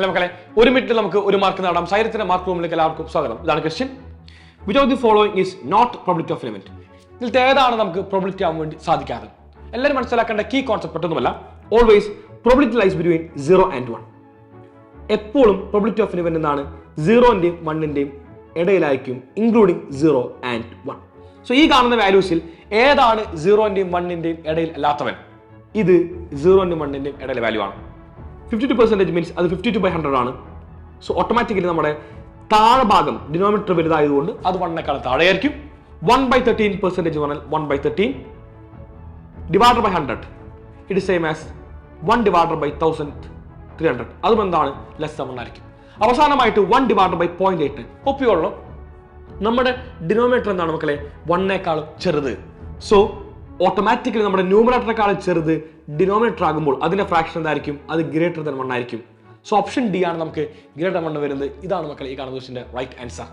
Hello മക്കളെ, ഒരു മിനിറ്റിൽ നമുക്ക് ഒരു മാർക്ക് നേടാം. സൈരത്തിന്റെ മാർക്ക് റൂമിലേക്ക് എല്ലാവർക്കും സ്വാഗതം. ഇതാണ് question. Which of the following is not probability of element? ഇതിൽ ഏതാണ് നമുക്ക് പ്രോബിലിറ്റി ആവാൻ വേണ്ടി സാധിക്കാതെ? എല്ലാവരും മനസ്സിലാക്കേണ്ട കീ കോൺസെപ്റ്റ് ഒന്നുമല്ല. Always probability lies between 0 and 1. എപ്പോഴും പ്രോബിലിറ്റി ഓഫ് എലിമെന്റ് എന്നാണ് 0ന്റെയും 1ന്റെയും ഇടയിലായിരിക്കും, ഇൻക്ലൂഡിംഗ് 0 and 1. സോ ഈ കാണുന്ന വാല്യൂസിൽ ഏതാണ് 0ന്റെയും 1ന്റെയും ഇടയിൽ അല്ലാത്തവൻ? ഇത് 0ന്റെയും 1ന്റെയും ഇടയിലെ വാല്യൂ ആണ്. 52% മീൻസ് അത് 52/100 ആണ്. സോ ഓട്ടോമാറ്റിക്കലി നമ്മുടെ താഴെ ഭാഗം ഡിനോമിനേറ്റർ വലുതായതുകൊണ്ട് അത് 1നേക്കാൾ താഴെയായിരിക്കും. 1/13% പറഞ്ഞാൽ 1/13 divided by 100 it is same as 1 divided by 1300. അതും എന്താണ്? ലെസ് ദാൻ 1 ആയിരിക്കും. അവസാനമായിട്ട് 1 ഡിവൈഡഡ് ബൈ 0.8. ഒപ്പിയോളൂ, നമ്മുടെ ഡിനോമിനേറ്റർ എന്താണ് മക്കളെ? 1നേക്കാളും ചെറുത്. സോ ഓട്ടോമാറ്റിക്കലി നമ്മുടെ ന്യൂമറേറ്ററിനെക്കാളും ചെറുത് ഡിനോമിനേറ്റർ ആകുമ്പോൾ അതിന്റെ ഫ്രാക്ഷൻ എന്തായിരിക്കും? അത് ഗ്രേറ്റർ ദാൻ 1 ആയിരിക്കും. സോ ഓപ്ഷൻ ഡി ആണ് നമുക്ക് ഗ്രേറ്റർ 1 വരുന്നത്. ഇതാണ് മക്കളെ ഈ കാണുന്ന ക്വസ്റ്റ്യന്റെ റൈറ്റ് ആൻസർ.